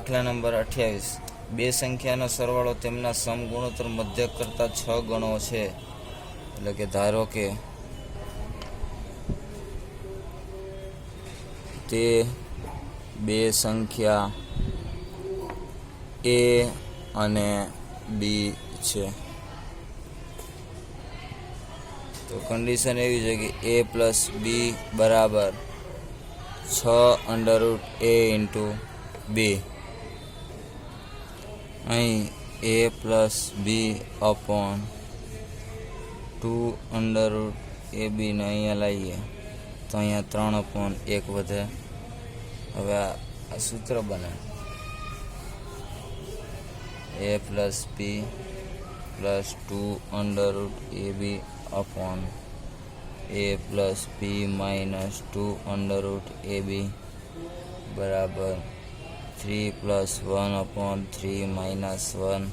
દાખલા નંબર 28 બે સંખ્યાનો સરવાળો તેમના સમગુણોત્તર મધ્યક કરતાં 6 ગણો છે. એટલે કે ધારો કે તે બે સંખ્યા a અને b છે. તો કન્ડિશન એવી છે કે a પ્લસ બી બરાબર 6 √a ઇન્ટુ બી. અહીં a plus B upon 2 √ab ને અહીંયા લાવીએ તો અહીંયા 3/1 વધે. હવે આ સૂત્ર બને a plus B plus 2 √ab upon a plus B minus 2 √ab બરાબર 3 + 1/3 - 1.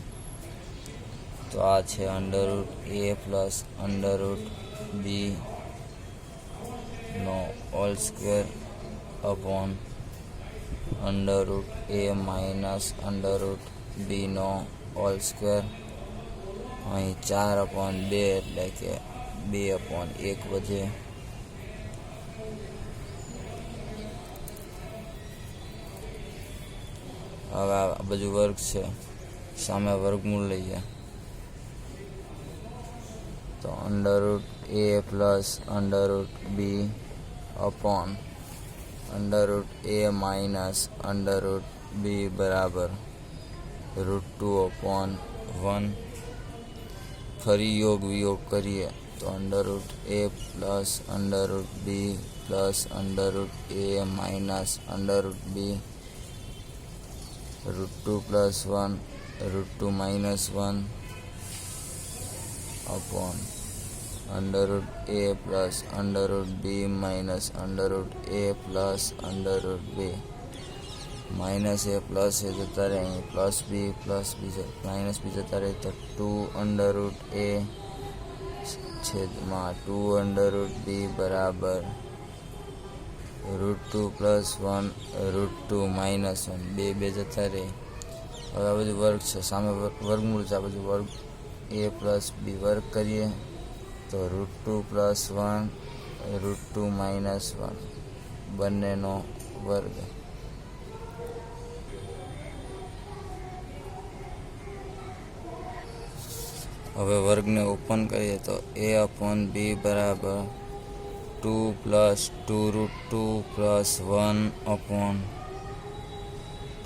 તો આ છે √a પ્લસ √b નો whole square upon √a minus √b નો હોલ સ્ક્વેર. અહીં 4/2 એટલે કે 2/1 વધે. હવે આ બાજુ વર્ગ છે, સામે વર્ગમૂળ લઈએ તો √a plus √b upon √a minus √b બરાબર √2/1. ફરી યોગ વિયોગ કરીએ તો √a plus √b plus √a minus √b √2 + 1 √2 - 1 upon √a plus √b minus √a plus √b. Minus a plus A જતા રહે, અહીં પ્લસ બી માઇનસ બી જતા રહે તો 2 √a છેદમાં 2 √b બરાબર √2 + 1 √2 - 1 બે જતા રહે. હવે આ બધું વર્ગ છે, સામે વર્ગમૂળ છે, આ બધું વર્ગ a પ્લસ બી વર્ગ કરીએ તો √2 + 1 √2 - 1 બંનેનો વર્ગ. હવે વર્ગને ઓપન કરીએ તો a/b બરાબર 2 + 2 √2 + 1 અપોન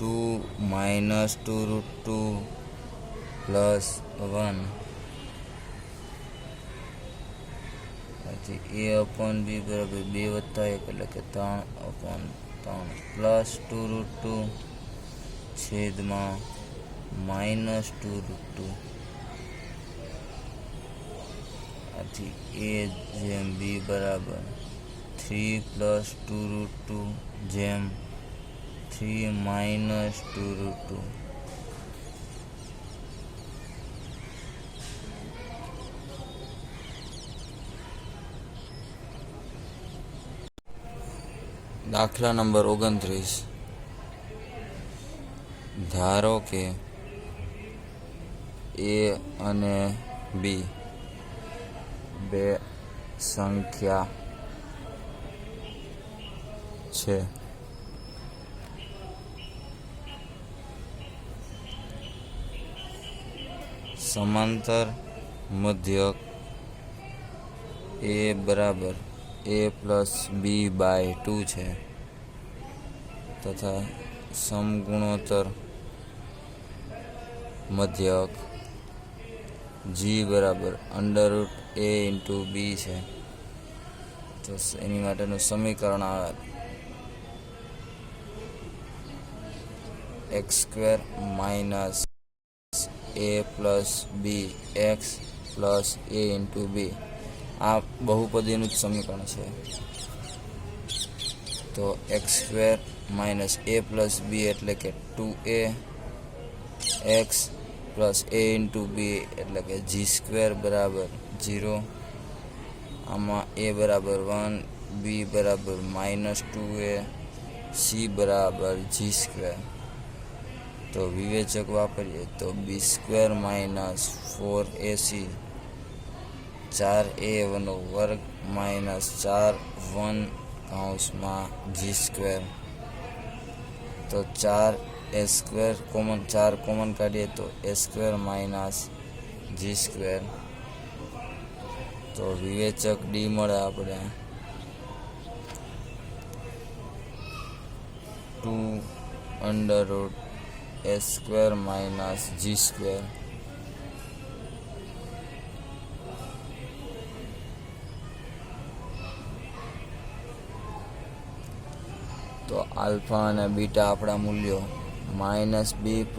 2 - 2 √2 + 1. પછી a/b બરાબર 2 + 1 એટલે કે 3/3 પ્લસ 2 √2 છેદમાં -2 √2. આથી a/b બરાબર 3 + 2 √2 જેમ 3 - 2 √2. દાખલા નંબર 29 ધારો કે a અને b બે સંખ્યા છે. સમાંતર મધ્યક a બરાબર a પ્લસ b/2 છે તથા સમગુણોત્તર મધ્યક g બરાબર √a ઇન્ટુ b છે. તો એની માટેનું સમીકરણ આવે x² minus a plus B X plus a into B. આ બહુપદીનું જ સમીકરણ છે. તો x² માઇનસ a પ્લસ બી એટલે કે 2a x plus a into B એટલે કે g² બરાબર 0. આમાં a બરાબર 1, b બરાબર -2a, c બરાબર g². તો વિવેચક વાપરીએ તો b² minus 4ac 4a² minus 4 1 તો 4a² કોમન 4 કોમન કાઢીએ તો a² માઇનસ g². તો વિવેચક ડી મળે આપણે 2 √a² માઇનસ g². તો આલ્ફા અને બીટા આપણા મૂલ્યો -b ±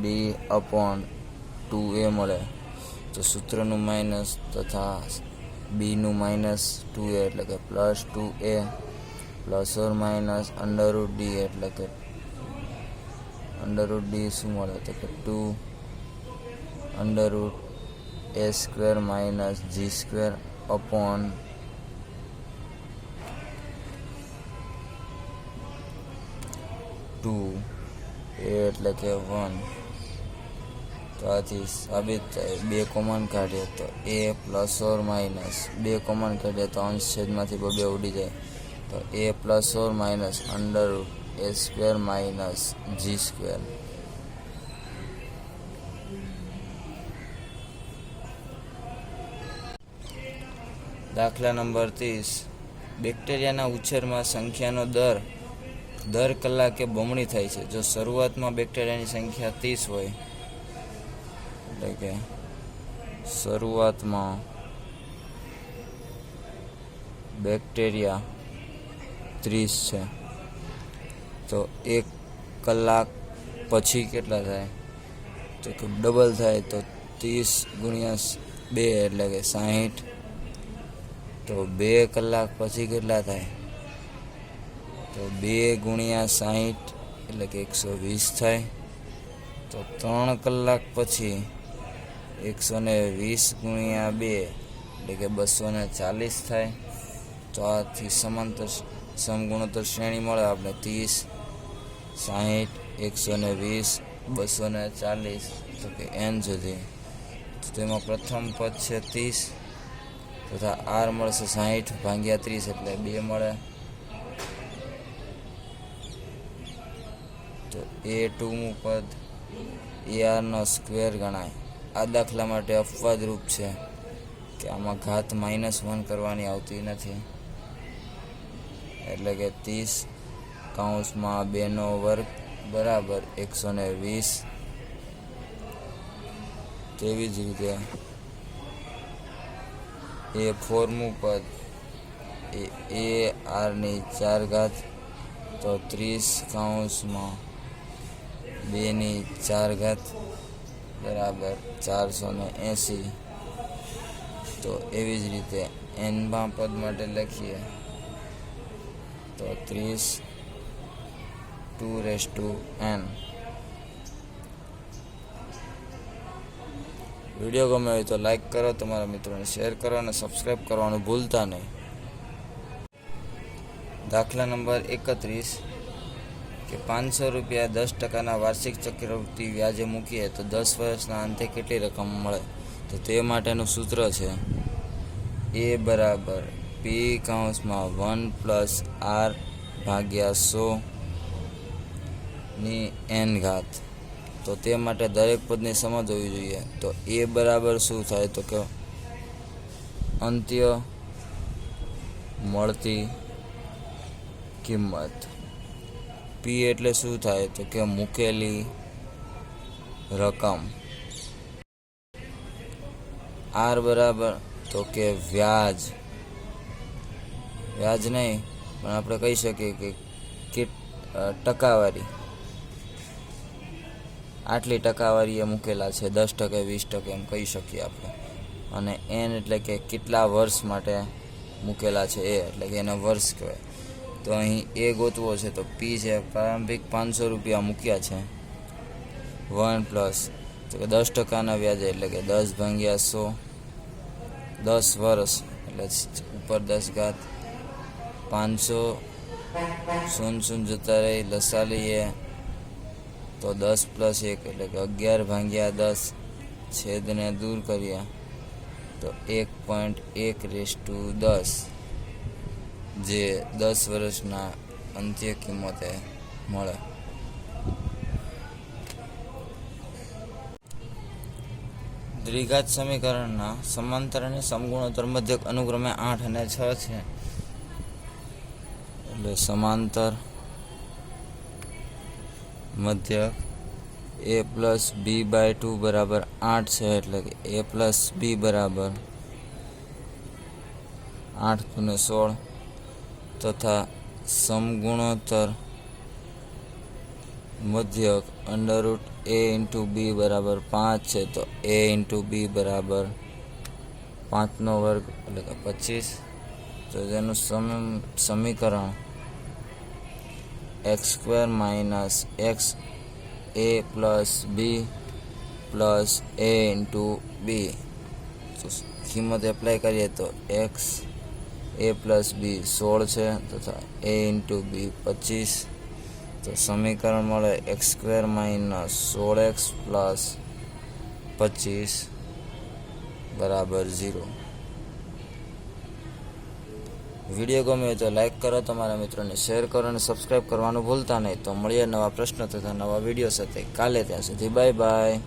√d/2a મળે. તો સૂત્રનું માઇનસ તથા બીનું -2a એટલે કે +2a ± √d એટલે કે √d શું મળે તો કે 2 √a² minus g² upon 2 a એટલે કે 1. તો આથી સાબિત થાય 2 કોમન કાઢીએ તો a ± 2 કોમન કાઢીએ તો અંશ છેદમાંથી 2 ઉડી જાય. તો a ± √a² માઇનસ g². દાખલા નંબર 30. બેક્ટેરિયાના ઉછેરમાં સંખ્યાનો દર કલાકે બમણી થાય છે. જો શરૂઆતમાં બેક્ટેરિયાની સંખ્યા 30 હોય એટલે કે શરૂઆતમાં બેક્ટેરિયા 30 છે તો 1 કલાક પછી કેટલા થાય તો કે ડબલ થાય. તો 30 × 2 એટલે કે 60. તો 2 કલાક પછી કેટલા થાય તો 2 × 60 એટલે કે 120 થાય. તો 3 કલાક પછી 120 × 2 એટલે કે 240 થાય. તો આથી સમાંતર સમગુણોત્તર શ્રેણી મળે આપણે 30 60 120 240 તો કે n સુધી. તો તેમાં પ્રથમ પદ છે 30 તથા r મળશે 60 ભાગ્યા 30 એટલે 2 મળે. તો a2મું પદ ar² ગણાય. આ દાખલા માટે અપવાદરૂપ છે કે આમાં ઘાત -1 કરવાની આવતી નથી એટલે કે 30 કૌંસમાં 2² બરાબર 120. તેવી જ રીતે a4મું પદ ar4 તો 30 કૌંસમાં 2/4 બરાબર 480. તો એવી જ રીતે nમા પદ માટે લખીએ તો 30 2n. વિડીયો ગમે હોય તો લાઈક કરો, તમારા મિત્રોને શેર કરો અને સબસ્ક્રાઈબ કરવાનું ભૂલતા નહીં. દાખલા નંબર 31 કે 500 રૂપિયા 10% વાર્ષિક ચક્રવૃત્તિ વ્યાજે મૂકીએ તો 10 વર્ષના અંતે કેટલી રકમ મળે. તો તે માટેનું સૂત્ર છે a બરાબર p(1 + r/100 ની n ઘાત. તો તે માટે દરેક પદની સમજ હોવી જોઈએ. તો a બરાબર શું થાય તો કે અંત્ય મળતી કિંમત. p એટલે શું થાય તો કે મૂકેલી રકમ. r બરાબર તો કે વ્યાજ નહીં પણ આપણે કહી શકીએ કે ટકાવારી. આટલી ટકાવારી એ મૂકેલા છે 10% 20% એમ કહી શકીએ આપણે. અને n એટલે કે કેટલા વર્ષ માટે મૂકેલા છે એ એટલે કે એને વર્ષ કહેવાય. તો અહીં એ ગોતવો છે તો p છે પ્રારંભિક 500 રૂપિયા મૂક્યા છે 1 પ્લસ તો કે 10%ના વ્યાજે એટલે કે 10/100 10 વર્ષ એટલે ઉપર 10 ઘાત 500 0 0 જતા રહી લસા લઈએ તો 10 + 1 એટલે કે 11/10 છેદને દૂર કરીએ તો 1.1/10 જે 10 વર્ષના અંત્ય કિંમતે મળે. દ્વિઘાત સમીકરણના સમાંતર અને સમગુણોત્તર મધ્યક અનુક્રમે 8 અને 6 છે. એટલે સમાંતર મધ્યક a + b/2 બરાબર 8 છે. એટલે કે a + b બરાબર 8 × 16 તથા સમગુણોત્તર મધ્યક √a × b બરાબર 5 છે. તો a × b બરાબર 5 નો વર્ગ એટલે કે 25. તો તેનું સમીકરણ x² - x a + b + a × b. તો કિંમત એપ્લાય કરીએ તો x a + b 16 છે તથા a × b 25. તો સમીકરણ મળે x² - 16x + 25 બરાબર 0. વિડીયો ગમે તો લાઈક કરો, તમારા મિત્રોને શેર કરો અને સબસ્ક્રાઈબ કરવાનું ભૂલતા નહીં. તો મળીએ નવા પ્રશ્નો તથા નવા વિડીયો સાથે કાલે. ત્યાં સુધી બાય બાય.